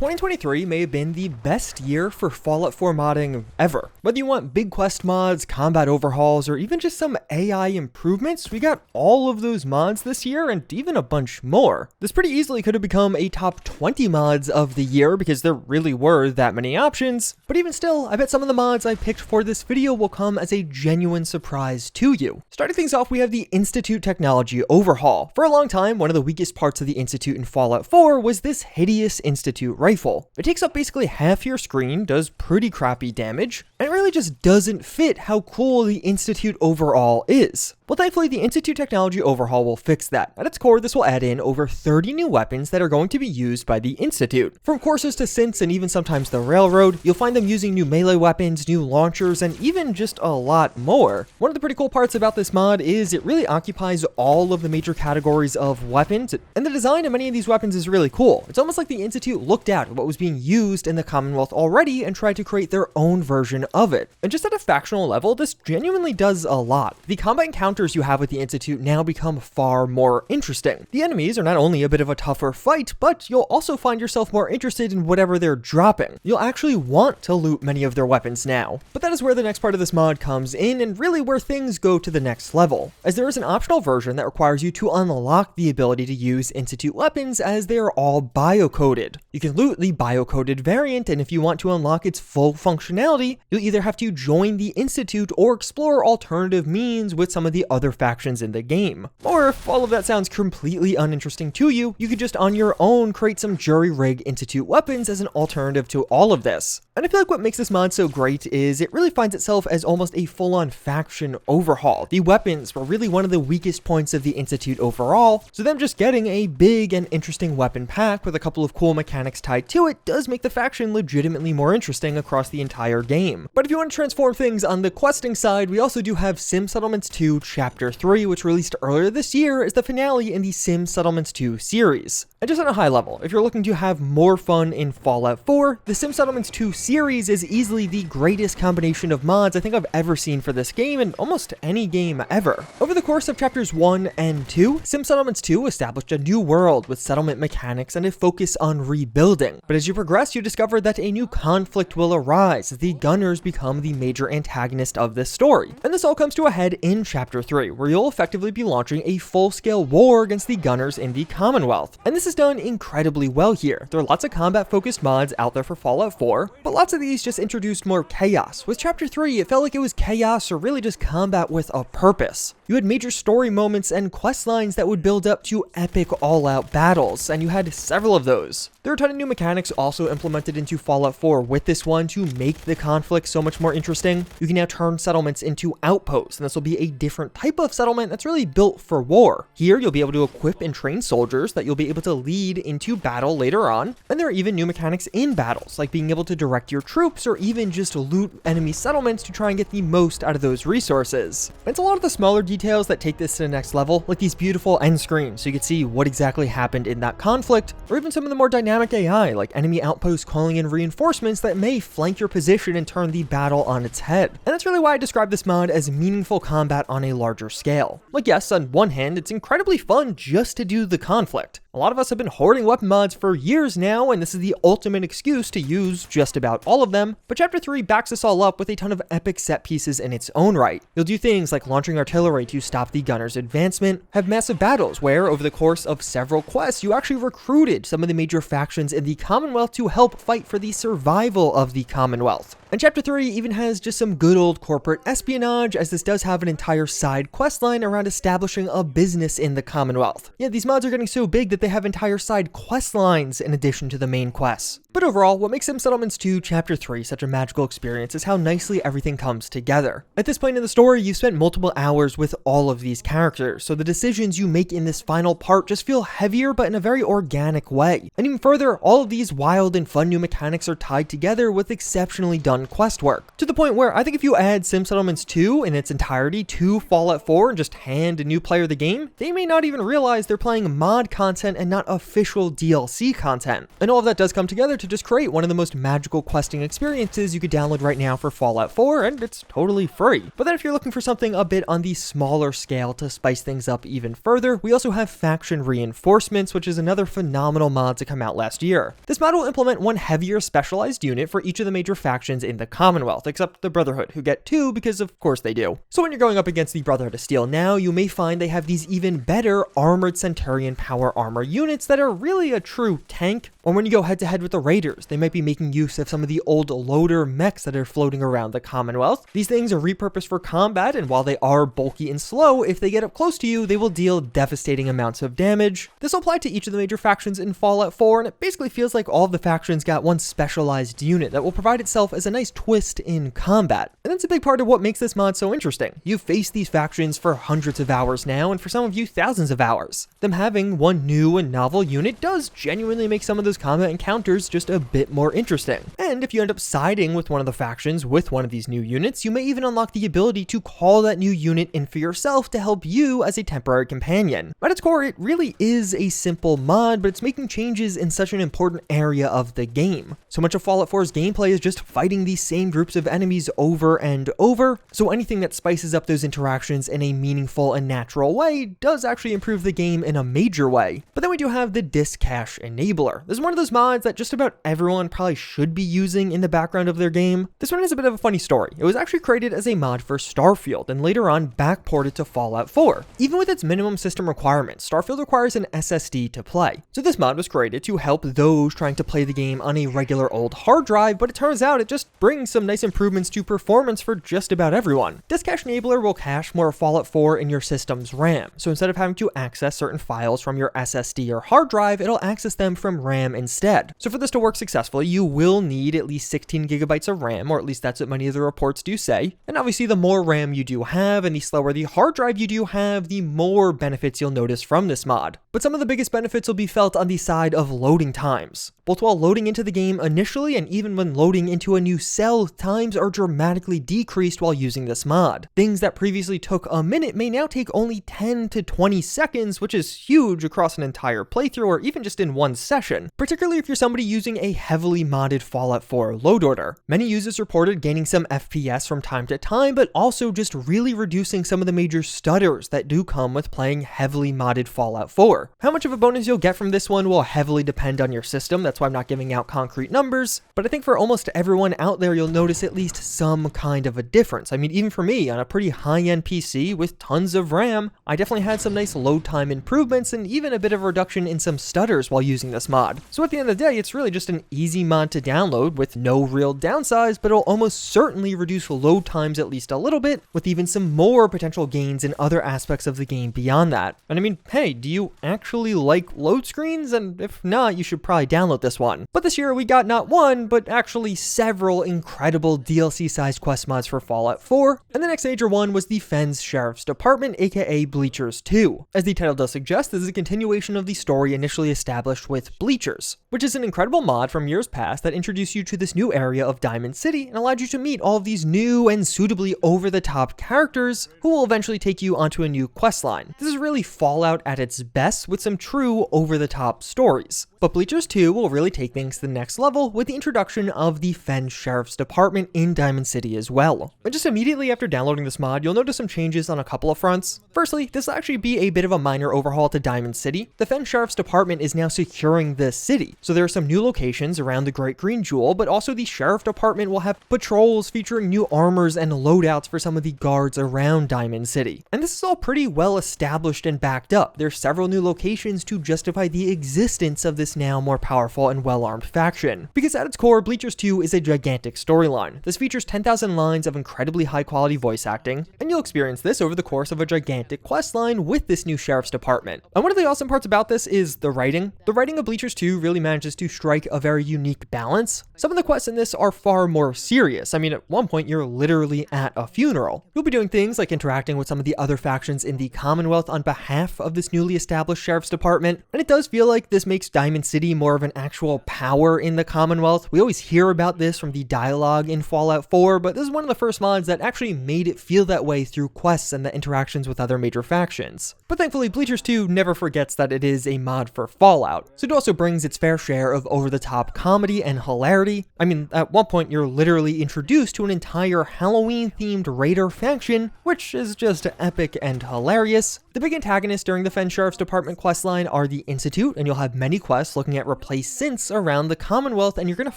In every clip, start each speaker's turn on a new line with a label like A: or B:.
A: 2023 may have been the best year for Fallout 4 modding ever. Whether you want big quest mods, combat overhauls, or even just some AI improvements, we got all of those mods this year and even a bunch more. This pretty easily could have become a top 20 mods of the year because there really were that many options, but even still, I bet some of the mods I picked for this video will come as a genuine surprise to you. Starting things off, we have the Institute Technology Overhaul. For a long time, one of the weakest parts of the Institute in Fallout 4 was this hideous Institute rifle. It takes up basically half your screen, does pretty crappy damage, and it really just doesn't fit how cool the Institute overall is. Well, thankfully, the Institute Technology Overhaul will fix that. At its core, this will add in over 30 new weapons that are going to be used by the Institute. From courses to synths and even sometimes the Railroad, you'll find them using new melee weapons, new launchers, and even just a lot more. One of the pretty cool parts about this mod is it really occupies all of the major categories of weapons, and the design of many of these weapons is really cool. It's almost like the Institute looked at what was being used in the Commonwealth already and tried to create their own version of it. And just at a factional level, this genuinely does a lot. The combat encounters you have with the Institute now become far more interesting. The enemies are not only a bit of a tougher fight, but you'll also find yourself more interested in whatever they're dropping. You'll actually want to loot many of their weapons now. But that is where the next part of this mod comes in, and really where things go to the next level, as there is an optional version that requires you to unlock the ability to use Institute weapons as they are all biocoded. You can loot the biocoded variant, and if you want to unlock its full functionality, you'll either have to join the Institute or explore alternative means with some of the other factions in the game. Or if all of that sounds completely uninteresting to you, you could just on your own create some jury-rig Institute weapons as an alternative to all of this. And I feel like what makes this mod so great is it really finds itself as almost a full-on faction overhaul. The weapons were really one of the weakest points of the Institute overall, so them just getting a big and interesting weapon pack with a couple of cool mechanics tied to it does make the faction legitimately more interesting across the entire game. But if you want to transform things on the questing side, we also do have Sim Settlements 2 Chapter 3, which released earlier this year as the finale in the Sim Settlements 2 series. And just on a high level, if you're looking to have more fun in Fallout 4, the Sim Settlements 2 series is easily the greatest combination of mods I think I've ever seen for this game in almost any game ever. Over the course of chapters 1 and 2, Sim Settlements 2 established a new world with settlement mechanics and a focus on rebuilding. But as you progress, you discover that a new conflict will arise as the Gunners become the major antagonist of this story. And this all comes to a head in chapter 3, where you'll effectively be launching a full-scale war against the Gunners in the Commonwealth. And this is done incredibly well here. There are lots of combat-focused mods out there for Fallout 4, but lots of these just introduced more chaos. With chapter 3, it felt like it was chaos or really just combat with a purpose. You had major story moments and quest lines that would build up to epic all-out battles, and you had several of those. There are a ton of new mechanics also implemented into Fallout 4 with this one to make the conflict so much more interesting. You can now turn settlements into outposts, and this will be a different type of settlement that's really built for war. Here, you'll be able to equip and train soldiers that you'll be able to lead into battle later on, and there are even new mechanics in battles, like being able to direct your troops or even just loot enemy settlements to try and get the most out of those resources. And it's a lot of the smaller details that take this to the next level, like these beautiful end screens so you can see what exactly happened in that conflict, or even some of the more dynamic AI, like enemy outposts calling in reinforcements that may flank your position and turn the battle on its head. And that's really why I describe this mod as meaningful combat on a larger scale. Like yes, on one hand, it's incredibly fun just to do the conflict. A lot of us have been hoarding weapon mods for years now, and this is the ultimate excuse to use just about all of them, but Chapter 3 backs us all up with a ton of epic set pieces in its own right. You'll do things like launching artillery to stop the Gunners' advancement, have massive battles where, over the course of several quests, you actually recruited some of the major factions in the Commonwealth to help fight for the survival of the Commonwealth. And Chapter 3 even has just some good old corporate espionage, as this does have an entire side questline around establishing a business in the Commonwealth. Yeah, these mods are getting so big that they have entire side quest lines in addition to the main quests. But overall, what makes Sim Settlements 2 Chapter 3 such a magical experience is how nicely everything comes together. At this point in the story, you've spent multiple hours with all of these characters, so the decisions you make in this final part just feel heavier but in a very organic way. And even further, all of these wild and fun new mechanics are tied together with exceptionally done fun quest work. To the point where I think if you add Sim Settlements 2 in its entirety to Fallout 4 and just hand a new player the game, they may not even realize they're playing mod content and not official DLC content. And all of that does come together to just create one of the most magical questing experiences you could download right now for Fallout 4, and it's totally free. But then if you're looking for something a bit on the smaller scale to spice things up even further, we also have Faction Reinforcements, which is another phenomenal mod to come out last year. This mod will implement one heavier specialized unit for each of the major factions in the Commonwealth, except the Brotherhood, who get 2 because of course they do. So when you're going up against the Brotherhood of Steel now, you may find they have these even better armored Centurion power armor units that are really a true tank. Or when you go head to head with the Raiders, they might be making use of some of the old loader mechs that are floating around the Commonwealth. These things are repurposed for combat, and while they are bulky and slow, if they get up close to you, they will deal devastating amounts of damage. This will apply to each of the major factions in Fallout 4, and it basically feels like all of the factions got one specialized unit that will provide itself as a nice twist in combat. And that's a big part of what makes this mod so interesting. You've faced these factions for hundreds of hours now, and for some of you, thousands of hours. Them having one new and novel unit does genuinely make some of those combat encounters just a bit more interesting. And if you end up siding with one of the factions with one of these new units, you may even unlock the ability to call that new unit in for yourself to help you as a temporary companion. At its core, it really is a simple mod, but it's making changes in such an important area of the game. So much of Fallout 4's gameplay is just fighting these same groups of enemies over and over, so anything that spices up those interactions in a meaningful and natural way does actually improve the game in a major way. But then we do have the Disk Cache Enabler. This is one of those mods that just about everyone probably should be using in the background of their game. This one has a bit of a funny story. It was actually created as a mod for Starfield and later on backported to Fallout 4. Even with its minimum system requirements, Starfield requires an SSD to play. So this mod was created to help those trying to play the game on a regular old hard drive, but it turns out it just brings some nice improvements to performance for just about everyone. Disk Cache Enabler will cache more Fallout 4 in your system's RAM. So instead of having to access certain files from your SSD or hard drive, it'll access them from RAM instead. So for this to work successfully, you will need at least 16 gigabytes of RAM, or at least that's what many of the reports do say. And obviously the more RAM you do have and the slower the hard drive you do have, the more benefits you'll notice from this mod. But some of the biggest benefits will be felt on the side of loading times. Both while loading into the game initially and even when loading into a new cell, times are dramatically decreased while using this mod. Things that previously took a minute may now take only 10 to 20 seconds, which is huge across an entire playthrough or even just in one session, particularly if you're somebody using a heavily modded Fallout 4 load order. Many users reported gaining some FPS from time to time, but also just really reducing some of the major stutters that do come with playing heavily modded Fallout 4. How much of a bonus you'll get from this one will heavily depend on your system, that's why I'm not giving out concrete numbers, but I think for almost everyone out there you'll notice at least some kind of a difference. I mean, even for me, on a pretty high-end PC with tons of RAM, I definitely had some nice load time improvements and even a bit of a reduction in some stutters while using this mod. So at the end of the day, it's really just an easy mod to download with no real downsides, but it'll almost certainly reduce load times at least a little bit, with even some more potential gains in other aspects of the game beyond that. And I mean, hey, do you actually like load screens? And if not, you should probably download this one. But this year we got not one, but actually several incredible DLC-sized quest mods for Fallout 4, and the next major one was the Fens Sheriff's Department, aka Bleachers 2. As the title does suggest, this is a continuation of the story initially established with Bleachers, which is an incredible mod from years past that introduced you to this new area of Diamond City and allowed you to meet all of these new and suitably over-the-top characters who will eventually take you onto a new questline. This is really Fallout at its best with some true over-the-top stories. But Bleachers 2 will really take things to the next level with the introduction of the Fens Sheriff's Department in Diamond City as well. But just immediately after downloading this mod, you'll notice some changes on a couple of fronts. Firstly, this will actually be a bit of a minor overhaul to Diamond City. The Fens Sheriff's Department is now securing the city, so there are some new locations around the Great Green Jewel, but also the Sheriff Department will have patrols featuring new armors and loadouts for some of the guards around Diamond City. And this is all pretty well established and backed up. There's several new locations to justify the existence of this now more powerful and well-armed faction. Because at its core, Bleachers 2 is a gigantic storyline. This features 10,000 lines of incredibly high-quality voice acting, and you'll experience this over the course of a gigantic questline with this new Sheriff's Department. And one of the awesome parts about this is the writing. The writing of Bleachers 2 really manages to strike a very unique balance. Some of the quests in this are far more serious. I mean, at one point, you're literally at a funeral. You'll be doing things like interacting with some of the other factions in the Commonwealth on behalf of this newly established Sheriff's Department, and it does feel like this makes Diamond City more of an actual power in the Commonwealth. We always hear about this from the dialogue in Fallout 4, but this is one of the first mods that actually made it feel that way through quests and the interactions with other major factions. But thankfully, Bleachers 2 never forgets that it is a mod for Fallout, so it also brings its fair share of over-the-top comedy and hilarity. I mean, at one point you're literally introduced to an entire Halloween-themed raider faction, which is just epic and hilarious. The big antagonists during the Fens Sheriff's Department questline are the Institute, and you'll have many quests looking at replace synths around the Commonwealth, and you're going to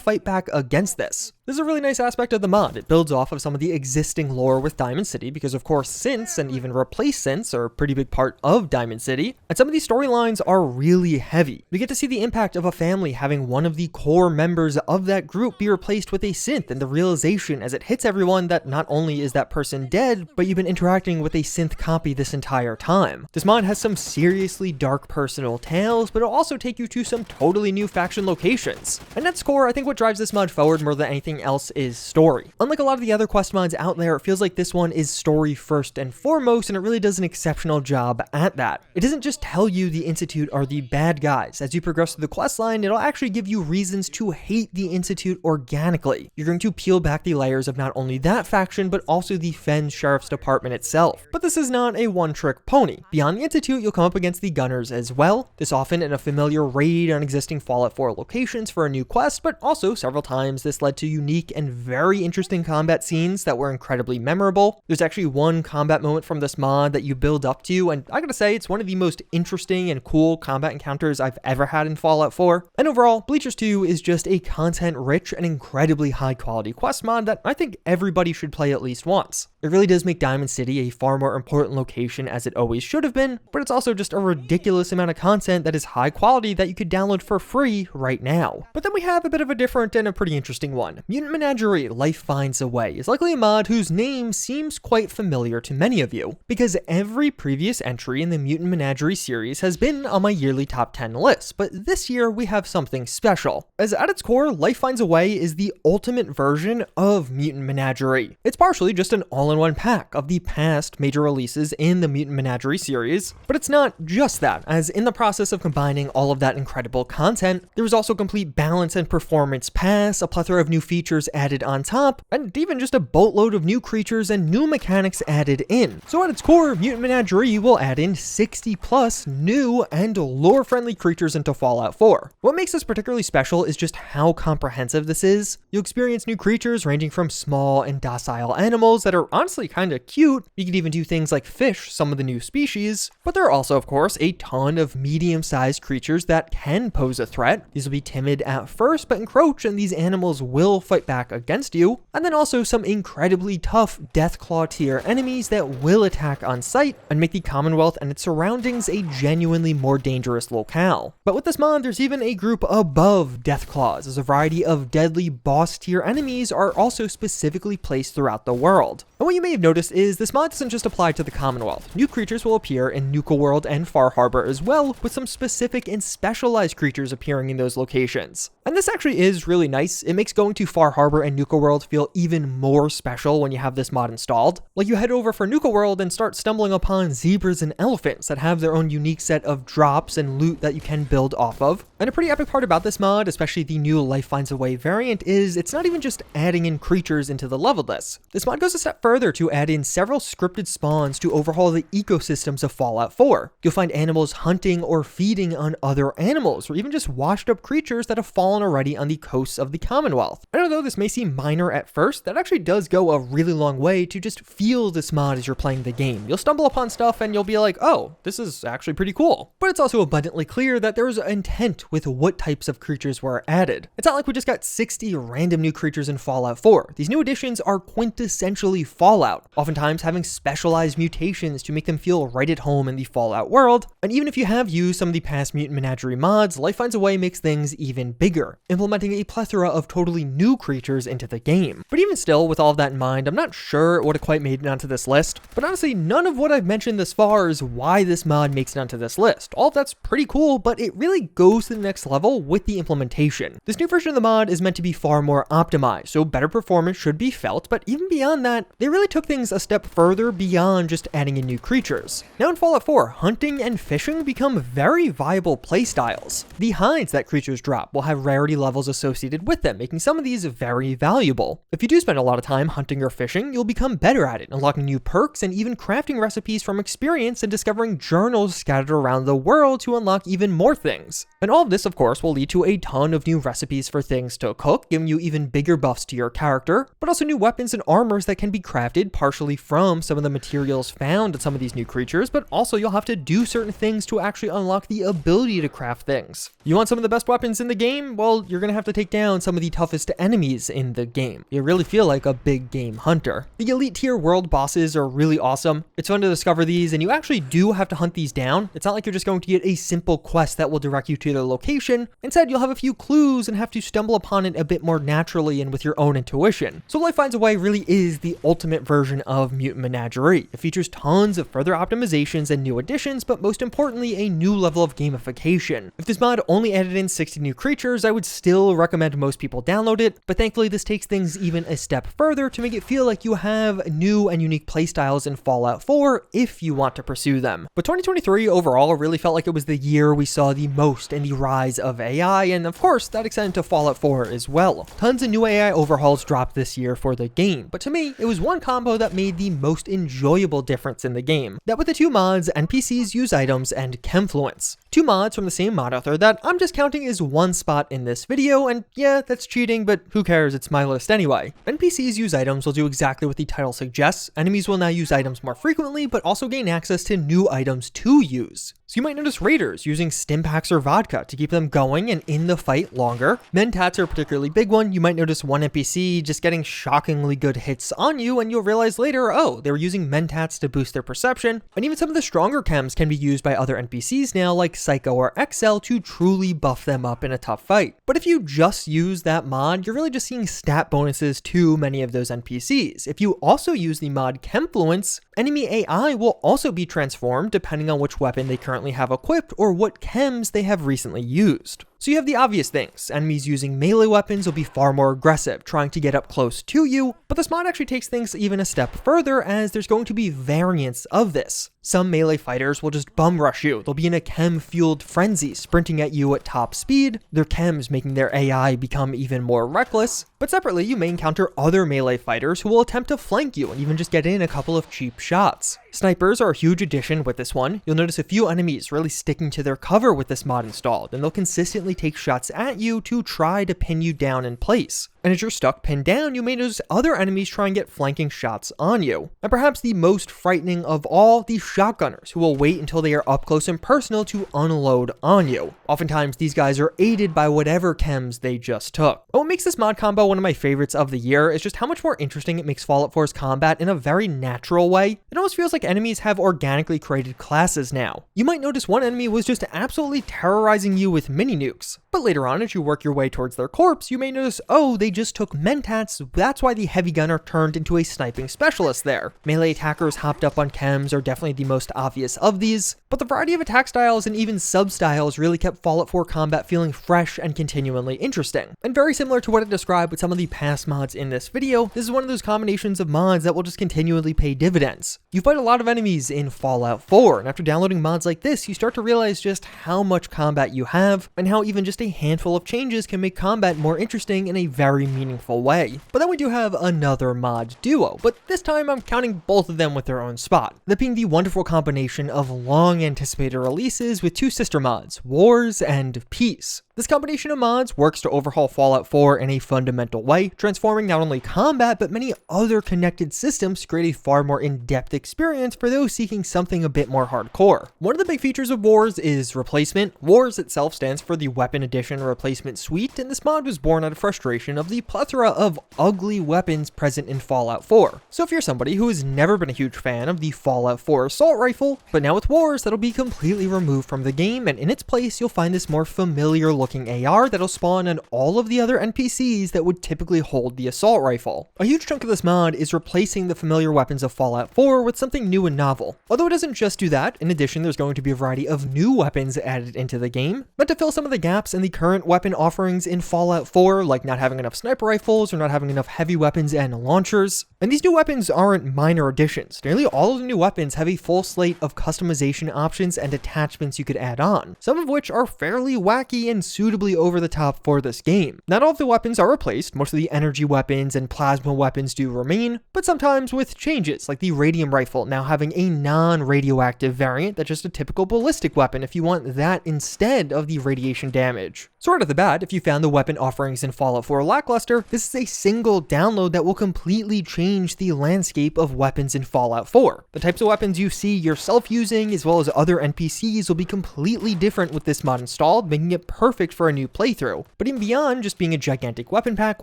A: fight back against this. This is a really nice aspect of the mod. It builds off of some of the existing lore with Diamond City, because of course synths and even replace synths are a pretty big part of Diamond City, and some of these storylines are really heavy. We get to see the impact of a family having one of the core members of that group be replaced with a synth, and the realization as it hits everyone that not only is that person dead, but you've been interacting with a synth copy this entire time. This mod has some seriously dark personal tales, but it'll also take you to some totally new faction locations. And at its core, I think what drives this mod forward more than anything else is story. Unlike a lot of the other quest mods out there, it feels like this one is story first and foremost, and it really does an exceptional job at that. It doesn't just tell you the Institute are the bad guys. As you progress through the quest line, it'll actually give you reasons to hate the Institute organically. You're going to peel back the layers of not only that faction, but also the Fens Sheriff's Department itself. But this is not a one-trick pony. Beyond the Institute, you'll come up against the Gunners as well, this often in a familiar raid on existing Fallout 4 locations for a new quest, but also several times this led to unique and very interesting combat scenes that were incredibly memorable. There's actually one combat moment from this mod that you build up to, and I gotta say, it's one of the most interesting and cool combat encounters I've ever had in Fallout 4. And overall, Bleachers 2 is just a content-rich and incredibly high-quality quest mod that I think everybody should play at least once. It really does make Diamond City a far more important location as it always should have been, but it's also just a ridiculous amount of content that is high quality that you could download for free right now. But then we have a bit of a different and a pretty interesting one. Mutant Menagerie, Life Finds a Way, is likely a mod whose name seems quite familiar to many of you, because every previous entry in the Mutant Menagerie series has been on my yearly top 10 list, but this year we have something special. As at its core, Life Finds a Way is the ultimate version of Mutant Menagerie. It's partially just an all-in-one pack of the past major releases in the Mutant Menagerie series, but it's not just that, as in the process of combining all of that incredible content, there was also complete balance and performance pass, a plethora of new features added on top, and even just a boatload of new creatures and new mechanics added in. So at its core, Mutant Menagerie will add in 60 plus new and lore-friendly creatures into Fallout 4. What makes this particularly special is just how comprehensive this is. You'll experience new creatures ranging from small and docile animals that are honestly kinda cute. You could even do things like fish some of the new species, but there are also, of course, a ton of medium-sized creatures that can pose a threat. These will be timid at first, but encroach, and these animals will fight back against you. And then also some incredibly tough Deathclaw tier enemies that will attack on sight and make the Commonwealth and its surroundings a genuinely more dangerous locale. But with this mod, there's even a group above Deathclaws, as a variety of deadly boss tier enemies are also specifically placed throughout the world. And what you may have noticed is this mod doesn't just apply to the Commonwealth. New creatures will appear in Nuka World and Far Harbor as well, with some specific and specialized creatures appearing in those locations. And this actually is really nice. It makes going to Far Harbor and Nuka World feel even more special when you have this mod installed. Like, you head over for Nuka World and start stumbling upon zebras and elephants that have their own unique set of drops and loot that you can build off of. And a pretty epic part about this mod, especially the new Life Finds a Way variant, is it's not even just adding in creatures into the level list. This mod goes a step further to add in several scripted spawns to overhaul the ecosystems of Fallout 4. You'll find animals hunting or feeding on other animals, or even just washed up creatures that have fallen already on the coasts of the Commonwealth. And although this may seem minor at first, that actually does go a really long way to just feel this mod as you're playing the game. You'll stumble upon stuff and you'll be like, oh, this is actually pretty cool. But it's also abundantly clear that there was intent with what types of creatures were added. It's not like we just got 60 random new creatures in Fallout 4. These new additions are quintessentially Fallout, oftentimes having specialized mutations to make them feel right at home in the Fallout world. And even if you have used some of the past Mutant Menagerie mods, Life Finds a Way makes things even bigger, implementing a plethora of totally new new creatures into the game. But even still, with all of that in mind, I'm not sure it would have quite made it onto this list. But honestly, none of what I've mentioned thus far is why this mod makes it onto this list. All of that's pretty cool, but it really goes to the next level with the implementation. This new version of the mod is meant to be far more optimized, so better performance should be felt, but even beyond that, they really took things a step further beyond just adding in new creatures. Now in Fallout 4, hunting and fishing become very viable playstyles. The hides that creatures drop will have rarity levels associated with them, making some of these very valuable. If you do spend a lot of time hunting or fishing, you'll become better at it, unlocking new perks and even crafting recipes from experience and discovering journals scattered around the world to unlock even more things. And all of this, of course, will lead to a ton of new recipes for things to cook, giving you even bigger buffs to your character, but also new weapons and armors that can be crafted partially from some of the materials found in some of these new creatures, but also you'll have to do certain things to actually unlock the ability to craft things. You want some of the best weapons in the game? Well, you're gonna have to take down some of the toughest enemies in the game. You really feel like a big game hunter. The elite tier world bosses are really awesome. It's fun to discover these, and you actually do have to hunt these down. It's not like you're just going to get a simple quest that will direct you to their location. Instead, you'll have a few clues and have to stumble upon it a bit more naturally and with your own intuition. So Life Finds a Way really is the ultimate version of Mutant Menagerie. It features tons of further optimizations and new additions, but most importantly, a new level of gamification. If this mod only added in 60 new creatures, I would still recommend most people download it, but thankfully this takes things even a step further to make it feel like you have new and unique playstyles in Fallout 4 if you want to pursue them. But 2023 overall really felt like it was the year we saw the most in the rise of AI, and of course that extended to Fallout 4 as well. Tons of new AI overhauls dropped this year for the game, but to me, it was one combo that made the most enjoyable difference in the game. That with the two mods, NPCs Use Items and Chemfluence. Two mods from the same mod author that I'm just counting as one spot in this video, and yeah, that's cheating, but who cares, it's my list anyway. NPCs Use Items will do exactly what the title suggests. Enemies will now use items more frequently, but also gain access to new items to use. So you might notice raiders using stim packs or vodka to keep them going and in the fight longer. Mentats are a particularly big one. You might notice one NPC just getting shockingly good hits on you, and you'll realize later, oh, they were using mentats to boost their perception. And even some of the stronger chems can be used by other NPCs now, like Psycho or XL, to truly buff them up in a tough fight. But if you just use that mod, you're really just seeing stat bonuses to many of those NPCs. If you also use the mod Chemfluence, enemy AI will also be transformed depending on which weapon they currently have equipped or what chems they have recently used. So you have the obvious things. Enemies using melee weapons will be far more aggressive, trying to get up close to you, but this mod actually takes things even a step further, as there's going to be variants of this. Some melee fighters will just bum rush you. They'll be in a chem-fueled frenzy, sprinting at you at top speed, their chems making their AI become even more reckless. But separately, you may encounter other melee fighters who will attempt to flank you and even just get in a couple of cheap shots. Snipers are a huge addition with this one. You'll notice a few enemies really sticking to their cover with this mod installed, and they'll consistently take shots at you to try to pin you down in place. And as you're stuck pinned down, you may notice other enemies try and get flanking shots on you. And perhaps the most frightening of all, the shotgunners, who will wait until they are up close and personal to unload on you. Oftentimes, these guys are aided by whatever chems they just took. But what makes this mod combo one of my favorites of the year is just how much more interesting it makes Fallout 4's combat in a very natural way. It almost feels like enemies have organically created classes now. You might notice one enemy was just absolutely terrorizing you with mini nukes, but later on, as you work your way towards their corpse, you may notice, oh, they just took mentats, that's why the heavy gunner turned into a sniping specialist there. Melee attackers hopped up on chems are definitely the most obvious of these, but the variety of attack styles and even sub-styles really kept Fallout 4 combat feeling fresh and continually interesting. And very similar to what I described with some of the past mods in this video, this is one of those combinations of mods that will just continually pay dividends. You fight a lot of enemies in Fallout 4, and after downloading mods like this, you start to realize just how much combat you have, and how even just a handful of changes can make combat more interesting in a very meaningful way. But then we do have another mod duo, but this time I'm counting both of them with their own spot. That being the wonderful combination of long anticipated releases with two sister mods, Wars and Peace. This combination of mods works to overhaul Fallout 4 in a fundamental way, transforming not only combat but many other connected systems to create a far more in-depth experience for those seeking something a bit more hardcore. One of the big features of Wars is replacement. Wars itself stands for the Weapon Edition Replacement Suite, and this mod was born out of frustration of the plethora of ugly weapons present in Fallout 4. So if you're somebody who has never been a huge fan of the Fallout 4 assault rifle, but now with Wars that'll be completely removed from the game, and in its place you'll find this more familiar looking looking AR that'll spawn on all of the other NPCs that would typically hold the assault rifle. A huge chunk of this mod is replacing the familiar weapons of Fallout 4 with something new and novel. Although it doesn't just do that, in addition there's going to be a variety of new weapons added into the game, meant to fill some of the gaps in the current weapon offerings in Fallout 4, like not having enough sniper rifles or not having enough heavy weapons and launchers. And these new weapons aren't minor additions. Nearly all of the new weapons have a full slate of customization options and attachments you could add on, some of which are fairly wacky and suitably over the top for this game. Not all of the weapons are replaced, most of the energy weapons and plasma weapons do remain, but sometimes with changes, like the radium rifle now having a non-radioactive variant that's just a typical ballistic weapon if you want that instead of the radiation damage. So right off the bat, if you found the weapon offerings in Fallout 4 lackluster, this is a single download that will completely change the landscape of weapons in Fallout 4. The types of weapons you see yourself using, as well as other NPCs, will be completely different with this mod installed, making it perfect for a new playthrough. But even beyond just being a gigantic weapon pack,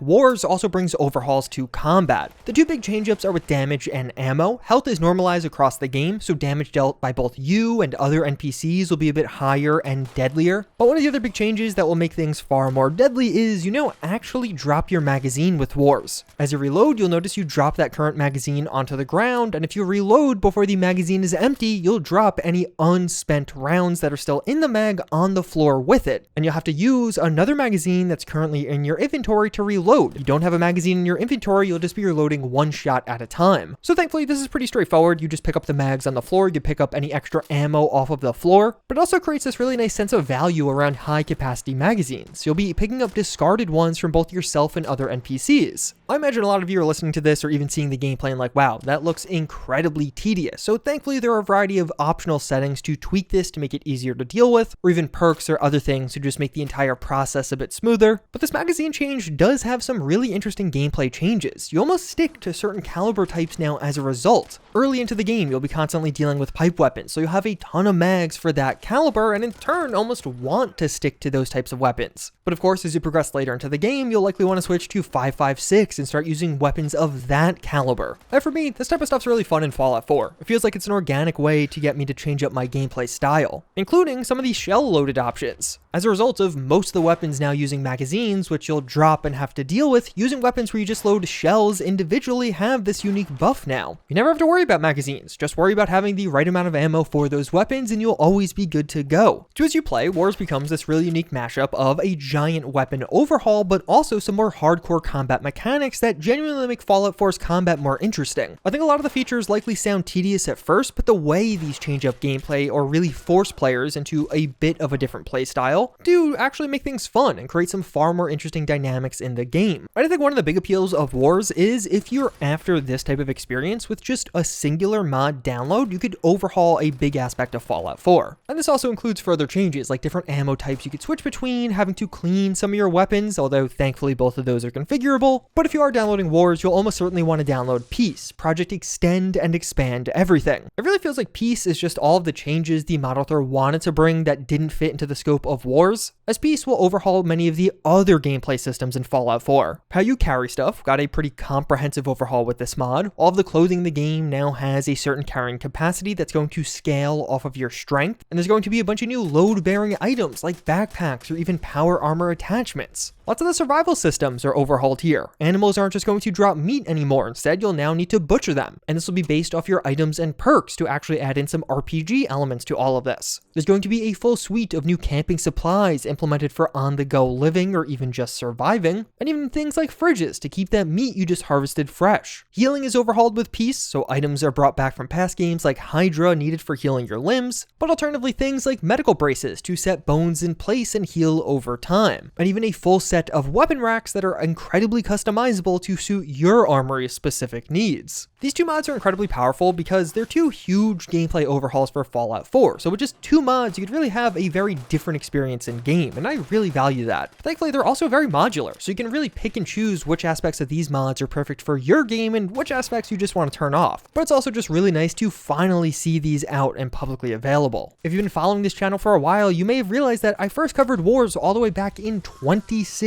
A: Wars also brings overhauls to combat. The two big change-ups are with damage and ammo. Health is normalized across the game, so damage dealt by both you and other NPCs will be a bit higher and deadlier. But one of the other big changes that will make things far more deadly is you now actually drop your magazine with Wars. As you reload, you'll notice you drop that current magazine onto the ground, and if you reload before the magazine is empty, you'll drop any unspent rounds that are still in the mag on the floor with it, and you'll have to use another magazine that's currently in your inventory to reload. If you don't have a magazine in your inventory, you'll just be reloading one shot at a time. So thankfully this is pretty straightforward. You just pick up the mags on the floor, you pick up any extra ammo off of the floor, but it also creates this really nice sense of value around high capacity magazines. You'll be picking up discarded ones from both yourself and other NPCs. I imagine a lot of you are listening to this or even seeing the gameplay and like, wow, that looks incredibly tedious. So thankfully there are a variety of optional settings to tweak this to make it easier to deal with, or even perks or other things to just make the entire process a bit smoother. But this magazine change does have some really interesting gameplay changes. You almost stick to certain caliber types now as a result. Early into the game, you'll be constantly dealing with pipe weapons, so you'll have a ton of mags for that caliber and in turn almost want to stick to those types of weapons. But of course, as you progress later into the game, you'll likely want to switch to 5.56 and start using weapons of that caliber. And for me, this type of stuff's really fun in Fallout 4. It feels like it's an organic way to get me to change up my gameplay style, including some of these shell-loaded options. As a result of most of the weapons now using magazines, which you'll drop and have to deal with, using weapons where you just load shells individually have this unique buff now. You never have to worry about magazines, just worry about having the right amount of ammo for those weapons and you'll always be good to go. So as you play, Wars becomes this really unique mashup of a giant weapon overhaul, but also some more hardcore combat mechanics that genuinely make Fallout 4's combat more interesting. I think a lot of the features likely sound tedious at first, but the way these change up gameplay or really force players into a bit of a different playstyle do actually make things fun and create some far more interesting dynamics in the game. I think one of the big appeals of Wars is if you're after this type of experience with just a singular mod download, you could overhaul a big aspect of Fallout 4. And this also includes further changes like different ammo types you could switch between, having to clean some of your weapons, although thankfully both of those are configurable. But if you are downloading Wars, you'll almost certainly want to download Peace, Project Extend and Expand Everything. It really feels like Peace is just all of the changes the mod author wanted to bring that didn't fit into the scope of Wars, as Peace will overhaul many of the other gameplay systems in Fallout 4. How you carry stuff got a pretty comprehensive overhaul with this mod. All of the clothing in the game now has a certain carrying capacity that's going to scale off of your strength, and there's going to be a bunch of new load-bearing items like backpacks or even power armor attachments. Lots of the survival systems are overhauled here. Animals aren't just going to drop meat anymore. Instead, you'll now need to butcher them. And this will be based off your items and perks to actually add in some RPG elements to all of this. There's going to be a full suite of new camping supplies implemented for on-the-go living or even just surviving, and even things like fridges to keep that meat you just harvested fresh. Healing is overhauled with Peace, so items are brought back from past games like Hydra needed for healing your limbs, but alternatively things like medical braces to set bones in place and heal over time, and even a full set of weapon racks that are incredibly customizable to suit your armory's specific needs. These two mods are incredibly powerful because they're two huge gameplay overhauls for Fallout 4, so with just two mods you could really have a very different experience in game, and I really value that. Thankfully they're also very modular, so you can really pick and choose which aspects of these mods are perfect for your game and which aspects you just want to turn off. But it's also just really nice to finally see these out and publicly available. If you've been following this channel for a while, you may have realized that I first covered Wars all the way back in 2016.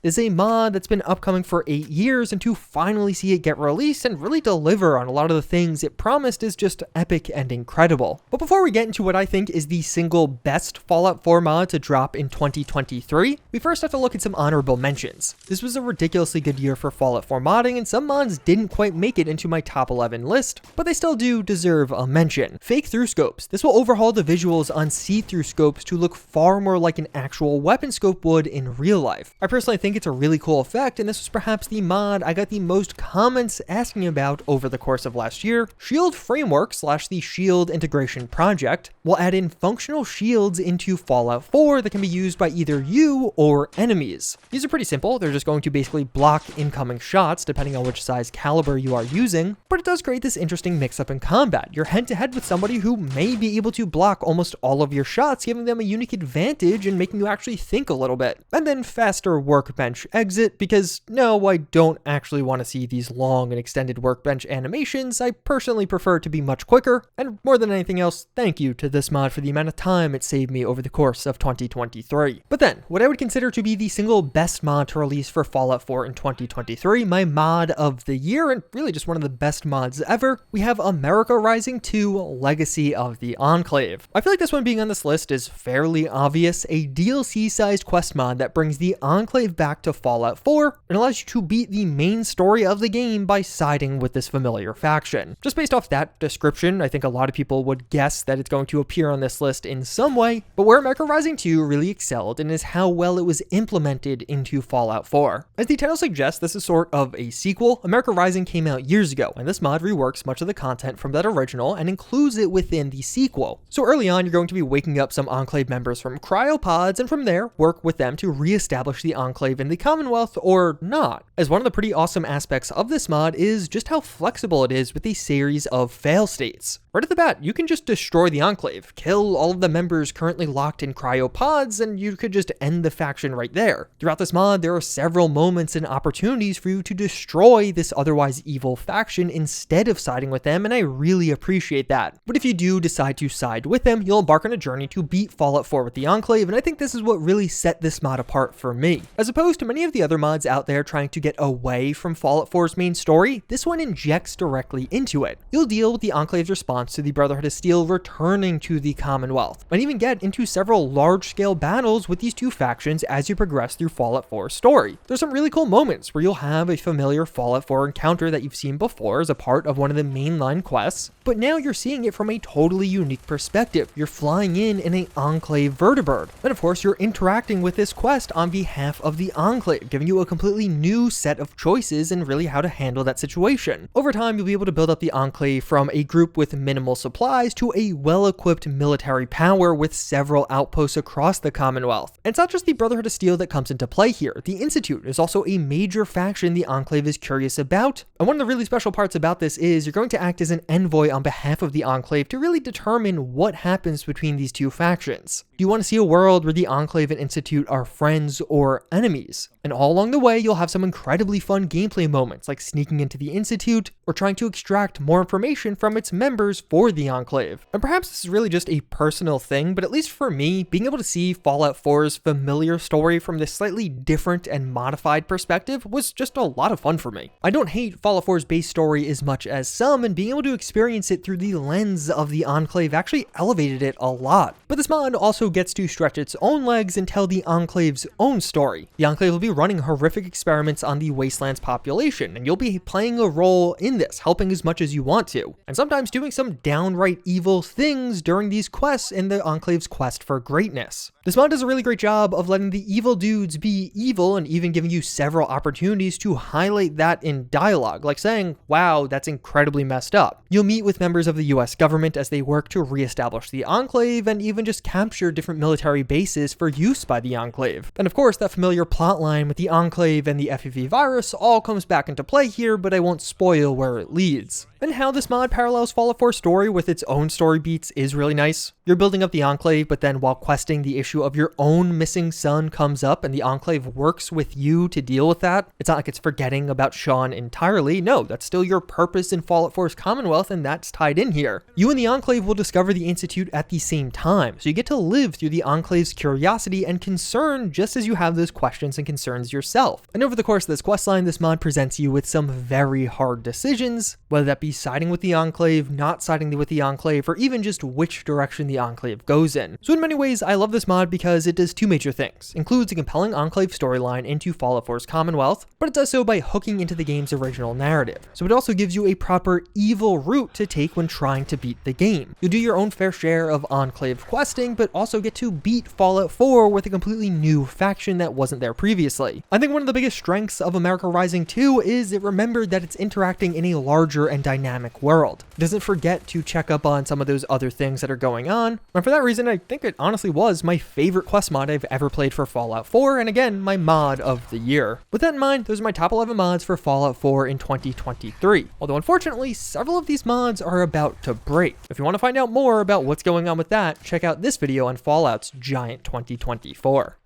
A: This is a mod that's been upcoming for 8 years, and to finally see it get released and really deliver on a lot of the things it promised is just epic and incredible. But before we get into what I think is the single best Fallout 4 mod to drop in 2023, we first have to look at some honorable mentions. This was a ridiculously good year for Fallout 4 modding, and some mods didn't quite make it into my top 11 list, but they still do deserve a mention. Fake through scopes. This will overhaul the visuals on see-through scopes to look far more like an actual weapon scope would in real life. I personally think it's a really cool effect, and this was perhaps the mod I got the most comments asking about over the course of last year. Shield Framework / the Shield Integration Project will add in functional shields into Fallout 4 that can be used by either you or enemies. These are pretty simple. They're just going to basically block incoming shots depending on which size caliber you are using, but it does create this interesting mix-up in combat. You're head-to-head with somebody who may be able to block almost all of your shots, giving them a unique advantage and making you actually think a little bit. And then faster Workbench exit, because no, I don't actually want to see these long and extended Workbench animations. I personally prefer to be much quicker, and more than anything else, thank you to this mod for the amount of time it saved me over the course of 2023. But then, what I would consider to be the single best mod to release for Fallout 4 in 2023, my mod of the year, and really just one of the best mods ever, we have America Rising 2 Legacy of the Enclave. I feel like this one being on this list is fairly obvious, a DLC-sized quest mod that brings the Enclave back to Fallout 4 and allows you to beat the main story of the game by siding with this familiar faction. Just based off that description, I think a lot of people would guess that it's going to appear on this list in some way, but where America Rising 2 really excelled in is how well it was implemented into Fallout 4. As the title suggests, this is sort of a sequel. America Rising came out years ago, and this mod reworks much of the content from that original and includes it within the sequel. So early on, you're going to be waking up some Enclave members from cryopods, and from there, work with them to re-establish the Enclave in the Commonwealth, or not. As one of the pretty awesome aspects of this mod is just how flexible it is with a series of fail states. Right at the bat, you can just destroy the Enclave, kill all of the members currently locked in cryopods, and you could just end the faction right there. Throughout this mod, there are several moments and opportunities for you to destroy this otherwise evil faction instead of siding with them, and I really appreciate that. But if you do decide to side with them, you'll embark on a journey to beat Fallout 4 with the Enclave, and I think this is what really set this mod apart for me. As opposed to many of the other mods out there trying to get away from Fallout 4's main story, this one injects directly into it. You'll deal with the Enclave's response to the Brotherhood of Steel returning to the Commonwealth, and even get into several large-scale battles with these two factions as you progress through Fallout 4's story. There's some really cool moments where you'll have a familiar Fallout 4 encounter that you've seen before as a part of one of the mainline quests, but now you're seeing it from a totally unique perspective. You're flying in an Enclave vertibird, and of course you're interacting with this quest on behalf of the Enclave, giving you a completely new set of choices and really how to handle that situation. Over time, you'll be able to build up the Enclave from a group with minimal supplies to a well-equipped military power with several outposts across the Commonwealth. And it's not just the Brotherhood of Steel that comes into play here. The Institute is also a major faction the Enclave is curious about, and one of the really special parts about this is you're going to act as an envoy on behalf of the Enclave to really determine what happens between these two factions. Do you want to see a world where the Enclave and Institute are friends or enemies? And all along the way, you'll have some incredibly fun gameplay moments like sneaking into the Institute or trying to extract more information from its members for the Enclave. And perhaps this is really just a personal thing, but at least for me, being able to see Fallout 4's familiar story from this slightly different and modified perspective was just a lot of fun for me. I don't hate Fallout 4's base story as much as some, and being able to experience it through the lens of the Enclave actually elevated it a lot. But this mod also gets to stretch its own legs and tell the Enclave's own story. The Enclave will be running horrific experiments on the Wasteland's population, and you'll be playing a role in this, helping as much as you want to, and sometimes doing some downright evil things during these quests in the Enclave's quest for greatness. This mod does a really great job of letting the evil dudes be evil and even giving you several opportunities to highlight that in dialogue, like saying, wow, that's incredibly messed up. You'll meet with members of the US government as they work to reestablish the Enclave and even just capture different military bases for use by the Enclave. And of course, that familiar plotline with the Enclave and the FEV virus all comes back into play here, but I won't spoil where it leads. And how this mod parallels Fallout 4's story with its own story beats is really nice. You're building up the Enclave, but then while questing, the issue of your own missing son comes up and the Enclave works with you to deal with that. It's not like it's forgetting about Sean entirely. No, that's still your purpose in Fallout 4's Commonwealth, and that's tied in here. You and the Enclave will discover the Institute at the same time, so you get to live through the Enclave's curiosity and concern just as you have those questions and concerns yourself. And over the course of this questline, this mod presents you with some very hard decisions, whether that be siding with the Enclave, not siding with the Enclave, or even just which direction the Enclave goes in. So in many ways, I love this mod because it does two major things. It includes a compelling Enclave storyline into Fallout 4's Commonwealth, but it does so by hooking into the game's original narrative. So it also gives you a proper evil route to take when trying to beat the game. You'll do your own fair share of Enclave questing, but also get to beat Fallout 4 with a completely new faction that wasn't there previously. I think one of the biggest strengths of America Rising 2 is it remembered that it's interacting in a larger and dynamic world. It doesn't forget to check up on some of those other things that are going on, and for that reason, I think it honestly was my favorite quest mod I've ever played for Fallout 4, and again, my mod of the year. With that in mind, those are my top 11 mods for Fallout 4 in 2023. Although unfortunately, several of these mods are about to break. If you want to find out more about what's going on with that, check out this video on Fallout's Giant 2024.